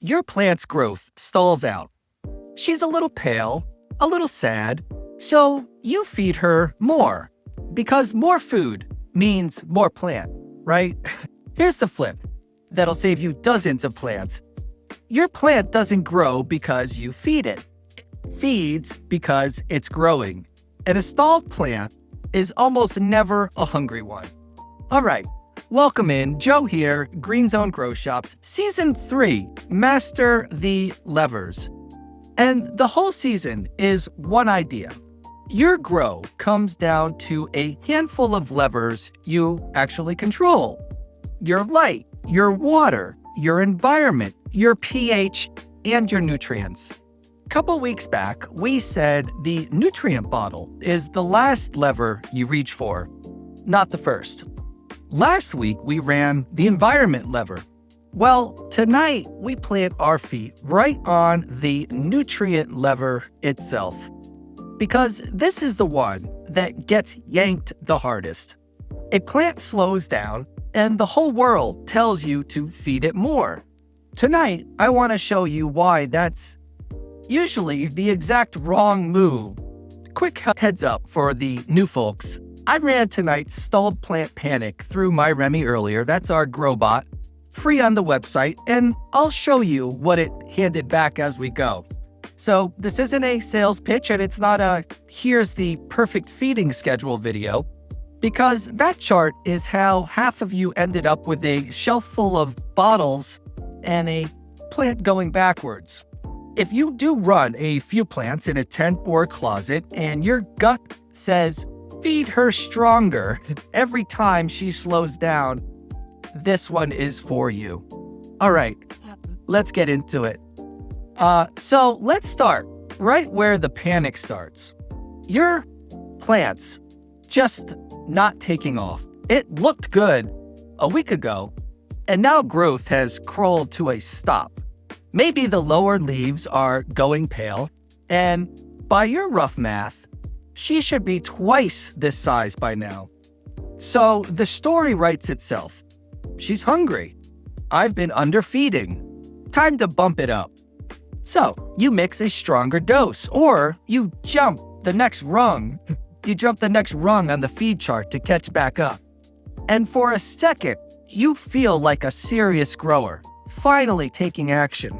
Your plant's growth stalls out. She's a little pale, a little sad, so you feed her more. Because more food means more plant, right? Here's the flip that'll save you dozens of plants. Your plant doesn't grow because you feed it. It feeds because it's growing. And a stalled plant is almost never a hungry one. All right, welcome in. Joe here, Green Zone Grow Shops, Season 3, Master the Levers. And the whole season is one idea. Your grow comes down to a handful of levers you actually control. Your light, your water, your environment, your pH, and your nutrients. A couple weeks back, we said the nutrient bottle is the last lever you reach for, not the first. Last week, we ran the environment lever. Well, tonight, we plant our feet right on the nutrient lever itself, because this is the one that gets yanked the hardest. A plant slows down, and the whole world tells you to feed it more. Tonight, I want to show you why that's usually the exact wrong move. Quick heads up for the new folks. I ran tonight's Stalled Plant Panic through MyRemy earlier. That's our grow bot, free on the website, and I'll show you what it handed back as we go. So this isn't a sales pitch, and it's not a here's the perfect feeding schedule video, because that chart is how half of you ended up with a shelf full of bottles and a plant going backwards. If you do run a few plants in a tent or a closet and your gut says, feed her stronger every time she slows down, this one is for you. All right, let's get into it. So let's start right where the panic starts. Your plants just not taking off. It looked good a week ago, and now growth has crawled to a stop. Maybe the lower leaves are going pale, and by your rough math, she should be twice this size by now. So the story writes itself. She's hungry. I've been underfeeding. Time to bump it up. So you mix a stronger dose, or you jump the next rung. You jump the next rung on the feed chart to catch back up. And for a second, you feel like a serious grower, finally taking action.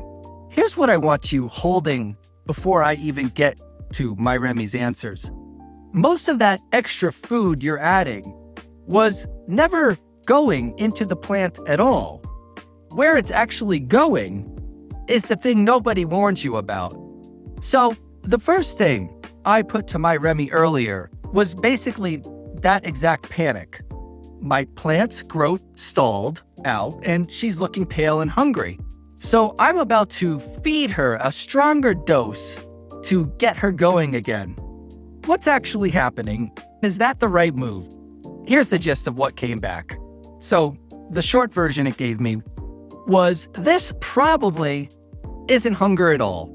Here's what I want you holding before I even get to MyRemy's answers. Most of that extra food you're adding was never going into the plant at all. Where it's actually going is the thing nobody warns you about. So the first thing I put to MyRemy earlier was basically that exact panic. My plant's growth stalled out and she's looking pale and hungry. So I'm about to feed her a stronger dose to get her going again. What's actually happening? Is that the right move? Here's the gist of what came back. So the short version it gave me was this probably isn't hunger at all.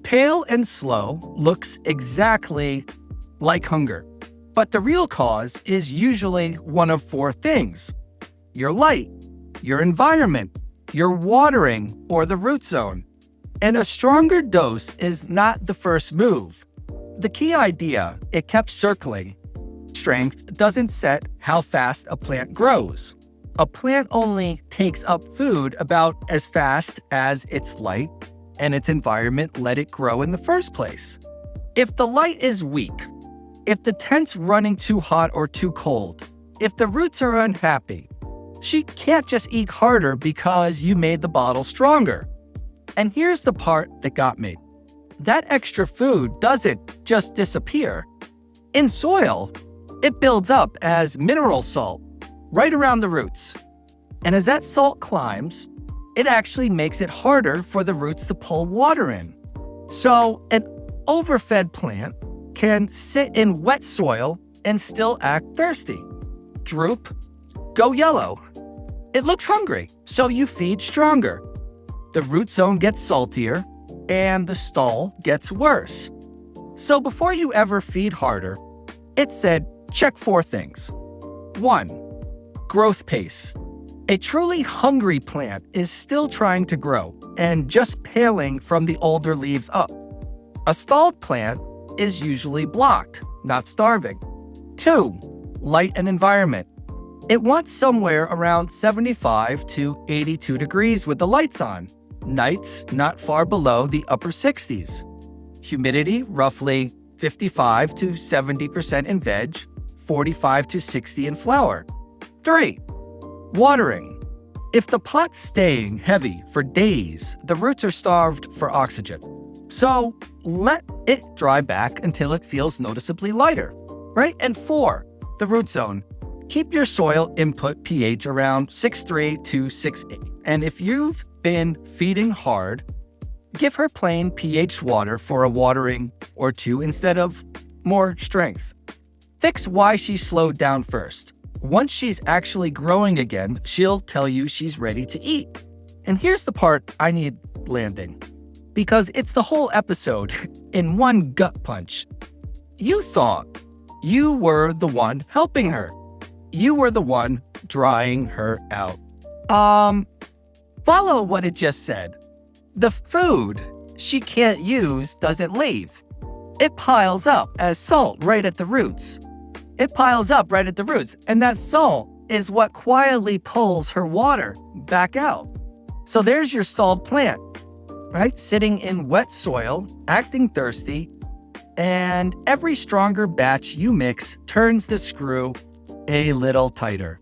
Pale and slow looks exactly like hunger. But the real cause is usually one of four things: your light, your environment, your watering, or the root zone. And a stronger dose is not the first move. The key idea, it kept circling. Strength doesn't set how fast a plant grows. A plant only takes up food about as fast as its light and its environment let it grow in the first place. If the light is weak, if the tent's running too hot or too cold, if the roots are unhappy, she can't just eat harder because you made the bottle stronger. And here's the part that got me. That extra food doesn't just disappear. In soil, it builds up as mineral salt right around the roots. And as that salt climbs, it actually makes it harder for the roots to pull water in. So an overfed plant can sit in wet soil and still act thirsty. Droop, go yellow. It looks hungry, so you feed stronger. The root zone gets saltier, and the stall gets worse. So before you ever feed harder, it said check four things. 1, growth pace. A truly hungry plant is still trying to grow and just paling from the older leaves up. A stalled plant is usually blocked, not starving. 2. Light and environment. It wants somewhere around 75 to 82 degrees with the lights on. Nights not far below the upper 60s. Humidity roughly 55 to 70% in veg, 45 to 60 in flower. 3. Watering. If the pot's staying heavy for days, the roots are starved for oxygen. So let it dry back until it feels noticeably lighter, right? And 4, the root zone. Keep your soil input pH around 6.3 to 6.8. And if you've been feeding hard, give her plain pH water for a watering or two instead of more strength. Fix why she slowed down first. Once she's actually growing again, she'll tell you she's ready to eat. And here's the part I need landing, because it's the whole episode in one gut punch. You thought you were the one helping her. You were the one drying her out. Follow what it just said. The food she can't use doesn't leave. It piles up as salt right at the roots. It piles up right at the roots, and that salt is what quietly pulls her water back out. So there's your stalled plant, right? Sitting in wet soil, acting thirsty, and every stronger batch you mix turns the screw a little tighter.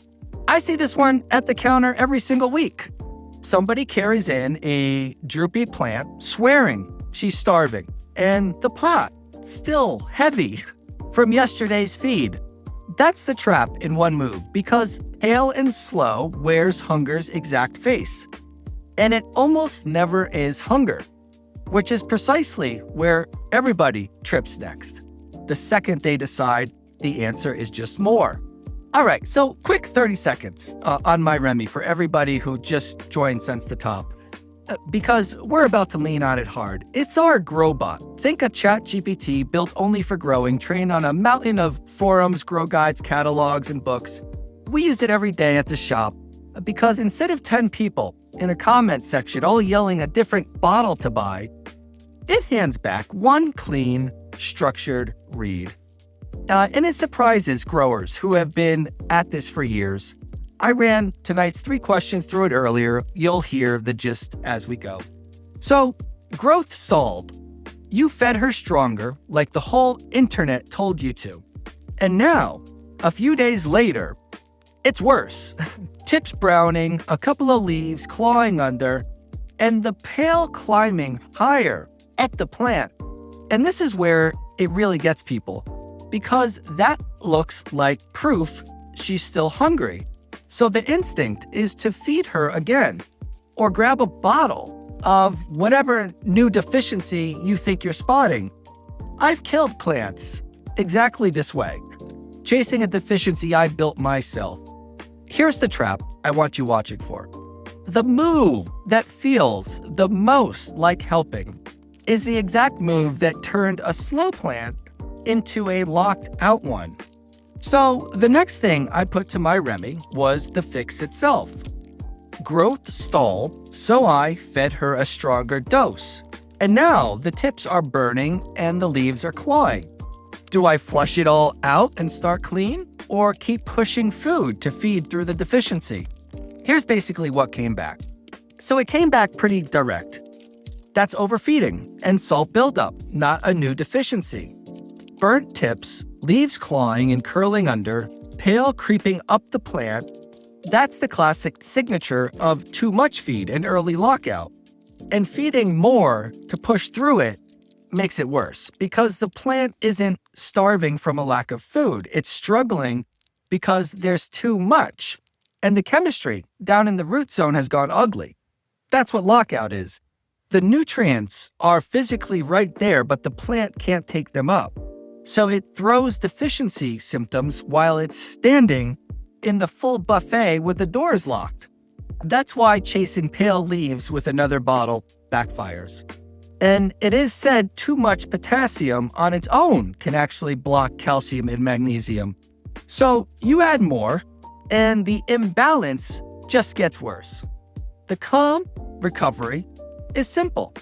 I see this one at the counter every single week. Somebody carries in a droopy plant, swearing she's starving, and the pot still heavy from yesterday's feed. That's the trap in one move, because pale and slow wears hunger's exact face. And it almost never is hunger, which is precisely where everybody trips next, the second they decide the answer is just more. All right, so quick 30 seconds on MyRemy for everybody who just joined since the top, because we're about to lean on it hard. It's our GrowBot. Think a ChatGPT built only for growing, trained on a mountain of forums, grow guides, catalogs, and books. We use it every day at the shop because instead of 10 people in a comment section all yelling a different bottle to buy, it hands back one clean, structured read. And it surprises growers who have been at this for years. I ran tonight's 3 questions through it earlier. You'll hear the gist as we go. So, growth stalled. You fed her stronger, like the whole internet told you to. And now, a few days later, it's worse. Tips browning, a couple of leaves clawing under, and the pale climbing higher up the plant. And this is where it really gets people, because that looks like proof she's still hungry. So the instinct is to feed her again, or grab a bottle of whatever new deficiency you think you're spotting. I've killed plants exactly this way, chasing a deficiency I built myself. Here's the trap I want you watching for. The move that feels the most like helping is the exact move that turned a slow plant into a locked out one. So the next thing I put to MyRemy was the fix itself. Growth stalled, so I fed her a stronger dose. And now the tips are burning and the leaves are clawing. Do I flush it all out and start clean, or keep pushing food to feed through the deficiency? Here's basically what came back. So it came back pretty direct. That's overfeeding and salt buildup, not a new deficiency. Burnt tips, leaves clawing and curling under, pale creeping up the plant. That's the classic signature of too much feed and early lockout. And feeding more to push through it makes it worse, because the plant isn't starving from a lack of food. It's struggling because there's too much. And the chemistry down in the root zone has gone ugly. That's what lockout is. The nutrients are physically right there, but the plant can't take them up. So it throws deficiency symptoms while it's standing in the full buffet with the doors locked. That's why chasing pale leaves with another bottle backfires. And it is said too much potassium on its own can actually block calcium and magnesium. So you add more, and the imbalance just gets worse. The calm recovery is simple.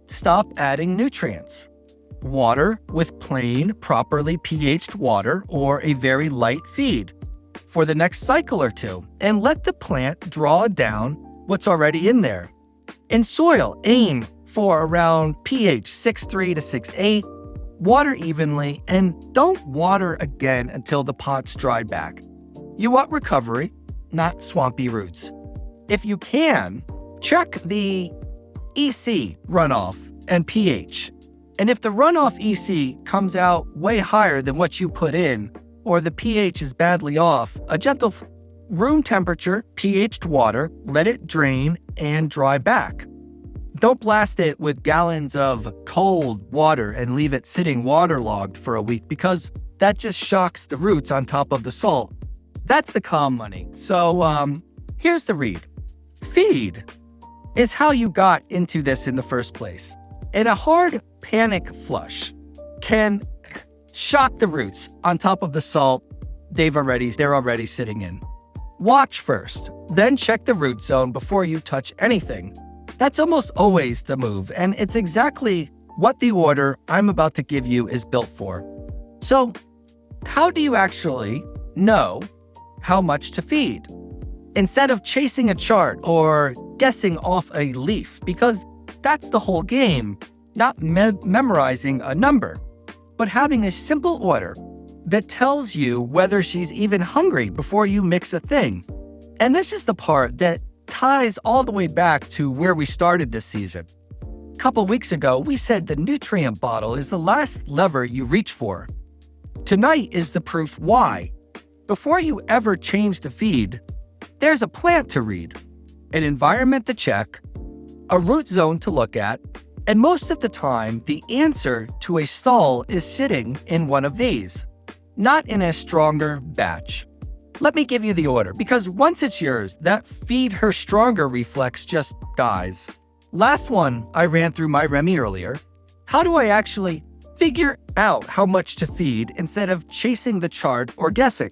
Stop adding nutrients. Water with plain, properly pH'd water or a very light feed for the next cycle or two, and let the plant draw down what's already in there. In soil, aim for around pH 6.3 to 6.8, water evenly, and don't water again until the pot's dried back. You want recovery, not swampy roots. If you can, check the EC runoff and pH. And if the runoff EC comes out way higher than what you put in, or the pH is badly off, a gentle room temperature pH'd water, let it drain and dry back. Don't blast it with gallons of cold water and leave it sitting waterlogged for a week, because that just shocks the roots on top of the salt. That's the calm money. So here's the read. Feed is how you got into this in the first place. And a hard panic flush can shock the roots on top of the salt they're already sitting in. Watch first, then check the root zone before you touch anything. That's almost always the move, and it's exactly what the order I'm about to give you is built for. So, how do you actually know how much to feed? Instead of chasing a chart or guessing off a leaf, because that's the whole game, not memorizing a number, but having a simple order that tells you whether she's even hungry before you mix a thing. And this is the part that ties all the way back to where we started this season. A couple weeks ago, we said the nutrient bottle is the last lever you reach for. Tonight is the proof why. Before you ever change the feed, there's a plant to read, an environment to check, a root zone to look at, and most of the time, the answer to a stall is sitting in one of these, not in a stronger batch. Let me give you the order, because once it's yours, that feed her stronger reflex just dies. Last one I ran through MyRemy earlier. How do I actually figure out how much to feed instead of chasing the chart or guessing?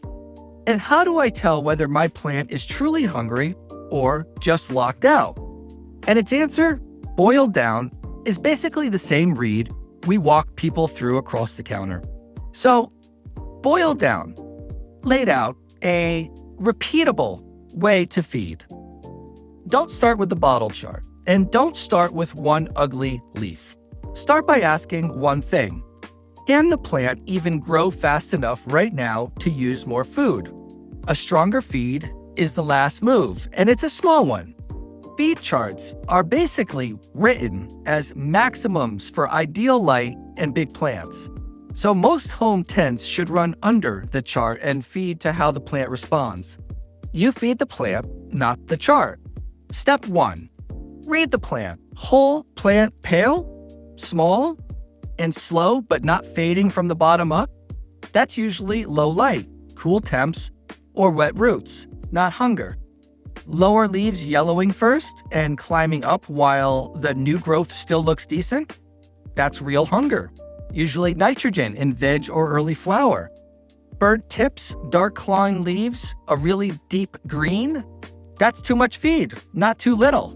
And how do I tell whether my plant is truly hungry or just locked out? And its answer, boiled down, is basically the same read we walk people through across the counter. So, boiled down, laid out a repeatable way to feed. Don't start with the bottle chart, and don't start with one ugly leaf. Start by asking one thing. Can the plant even grow fast enough right now to use more food? A stronger feed is the last move, and it's a small one. Feed charts are basically written as maximums for ideal light and big plants. So most home tents should run under the chart and feed to how the plant responds. You feed the plant, not the chart. Step 1. Read the plant. Whole plant pale, small, and slow but not fading from the bottom up? That's usually low light, cool temps, or wet roots, not hunger. Lower leaves yellowing first and climbing up while the new growth still looks decent? That's real hunger, usually nitrogen in veg or early flower. Burnt tips, dark clawing leaves, a really deep green? That's too much feed, not too little.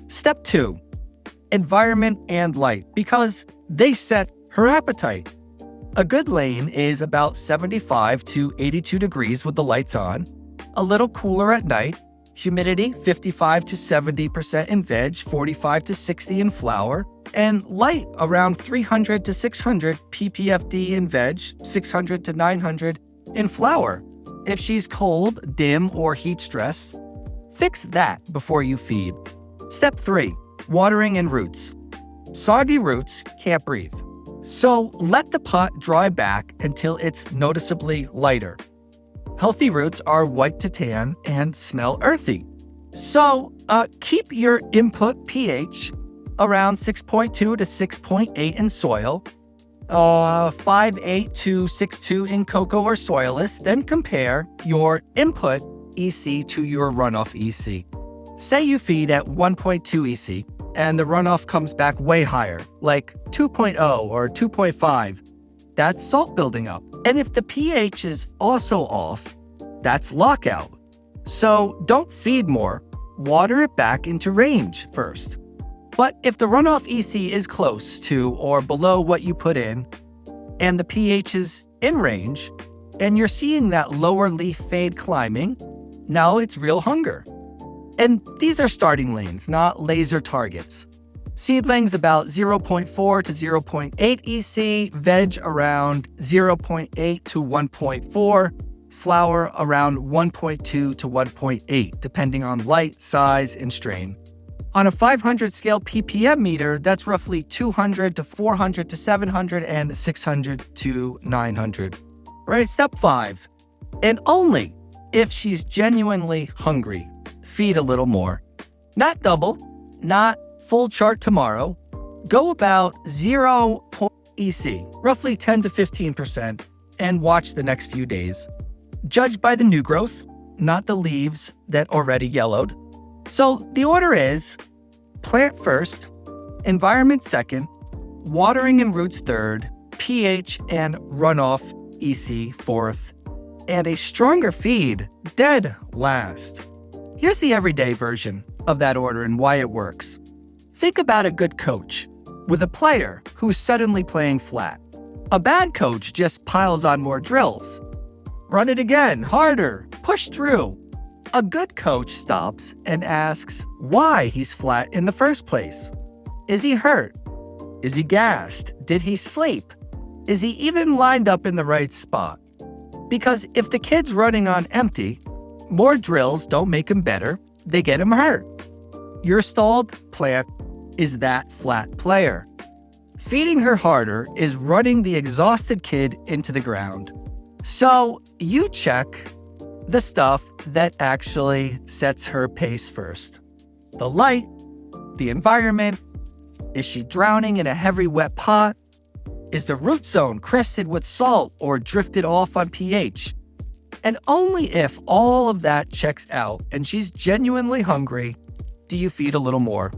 Step 2, environment and light, because they set her appetite. A good lane is about 75 to 82 degrees with the lights on, a little cooler at night, humidity 55 to 70% in veg, 45 to 60 in flower, and light around 300 to 600 ppfd in veg, 600 to 900 in flower. If she's cold, dim, or heat stress, fix that before you feed. Step 3, watering and roots. Soggy roots can't breathe. So let the pot dry back until it's noticeably lighter. Healthy roots are white to tan and smell earthy. So keep your input pH around 6.2 to 6.8 in soil, 5.8 to 6.2 in cocoa or soilless. Then compare your input EC to your runoff EC. Say you feed at 1.2 EC and the runoff comes back way higher, like 2.0 or 2.5. That's salt building up. And if the pH is also off, that's lockout. So don't feed more, water it back into range first. But if the runoff EC is close to or below what you put in, and the pH is in range, and you're seeing that lower leaf fade climbing, now it's real hunger. And these are starting lanes, not laser targets. Seedlings about 0.4 to 0.8 EC, veg around 0.8 to 1.4, flower around 1.2 to 1.8, depending on light, size, and strain. On a 500 scale ppm meter, that's roughly 200 to 400 to 700 and 600 to 900. Right, step 5. And only if she's genuinely hungry, feed a little more. Not double, not full chart tomorrow. Go about 0. EC, roughly 10 to 15%, and watch the next few days. Judge by the new growth, not the leaves that already yellowed. So the order is plant first, environment second, watering and roots third, pH and runoff EC fourth, and a stronger feed dead last. Here's the everyday version of that order and why it works. Think about a good coach with a player who's suddenly playing flat. A bad coach just piles on more drills. Run it again, harder, push through. A good coach stops and asks why he's flat in the first place. Is he hurt? Is he gassed? Did he sleep? Is he even lined up in the right spot? Because if the kid's running on empty, more drills don't make him better, they get him hurt. Your stalled plant is that flat player. Feeding her harder is running the exhausted kid into the ground. So you check the stuff that actually sets her pace first. The light, the environment. Is she drowning in a heavy wet pot? Is the root zone crested with salt or drifted off on pH? And only if all of that checks out and she's genuinely hungry, do you feed a little more.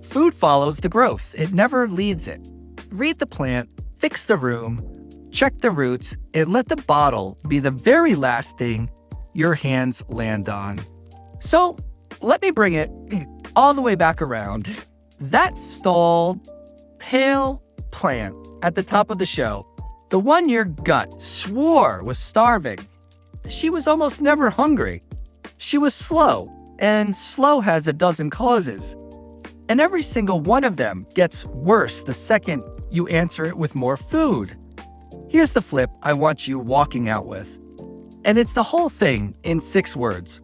Food follows the growth. It never leads it. Read the plant, fix the room, check the roots, and let the bottle be the very last thing your hands land on. So let me bring it all the way back around. That stalled, pale plant at the top of the show, the one your gut swore was starving, she was almost never hungry. She was slow, and slow has a dozen causes. And every single one of them gets worse the second you answer it with more food. Here's the flip I want you walking out with. And it's the whole thing in 6 words.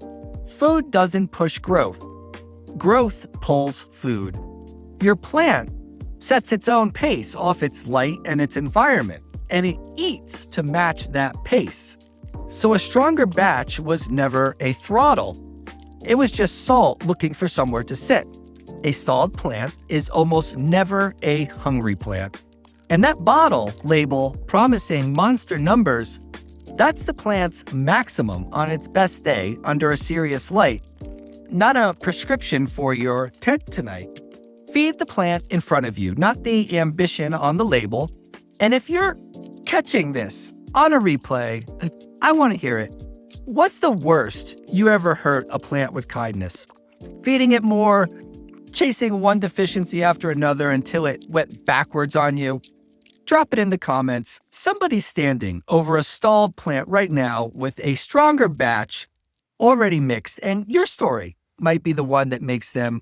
Food doesn't push growth. Growth pulls food. Your plant sets its own pace off its light and its environment, and it eats to match that pace. So a stronger batch was never a throttle. It was just salt looking for somewhere to sit. A stalled plant is almost never a hungry plant. And that bottle label promising monster numbers, that's the plant's maximum on its best day under a serious light, not a prescription for your tent tonight. Feed the plant in front of you, not the ambition on the label. And if you're catching this on a replay, I want to hear it. What's the worst you ever hurt a plant with kindness? Feeding it more, chasing one deficiency after another until it went backwards on you? Drop it in the comments. Somebody's standing over a stalled plant right now with a stronger batch already mixed, and your story might be the one that makes them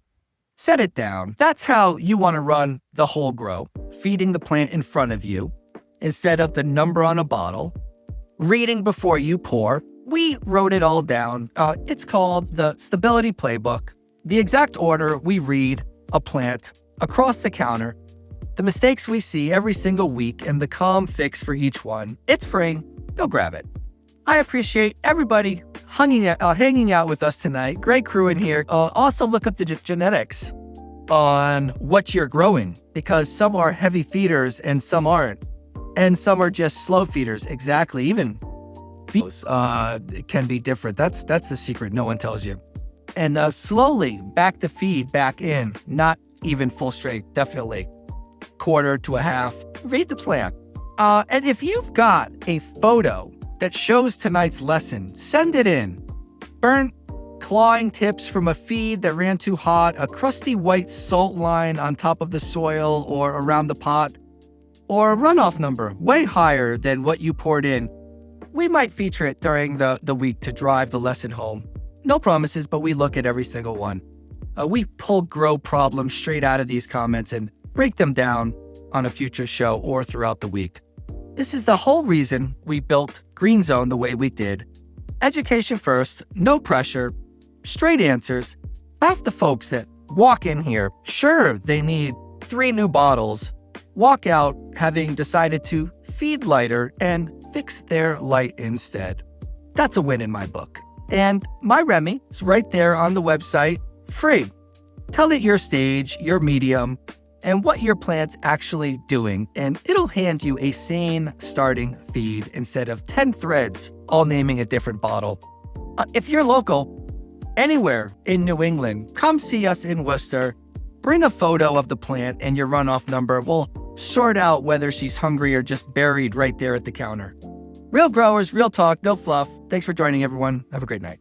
set it down. That's how you want to run the whole grow, feeding the plant in front of you instead of the number on a bottle, reading before you pour. We wrote it all down. It's called the Stability Playbook. The exact order we read a plant across the counter, the mistakes we see every single week, and the calm fix for each one. It's free. Go grab it. I appreciate everybody hanging out with us tonight. Great crew in here. Also look up the genetics on what you're growing, because some are heavy feeders and some aren't. And some are just slow feeders. Exactly. Even it can be different. That's the secret no one tells you. And slowly back the feed back in, not even full strength, definitely quarter to a half. Read the plant. And if you've got a photo that shows tonight's lesson, send it in. Burnt, clawing tips from a feed that ran too hot, a crusty white salt line on top of the soil or around the pot, or a runoff number way higher than what you poured in, we might feature it during the week to drive the lesson home. No promises, but we look at every single one. We pull grow problems straight out of these comments and break them down on a future show or throughout the week. This is the whole reason we built Green Zone the way we did. Education first, no pressure, straight answers. Half the folks that walk in here, sure, they need 3 new bottles, walk out having decided to feed lighter and fix their light instead. That's a win in my book. And MyRemy is right there on the website, free. Tell it your stage, your medium, and what your plant's actually doing, and it'll hand you a sane starting feed instead of 10 threads all naming a different bottle. If you're local, anywhere in New England, come see us in Worcester. Bring a photo of the plant and your runoff number. We'll sort out whether she's hungry or just buried right there at the counter. Real growers, real talk, no fluff. Thanks for joining, everyone. Have a great night.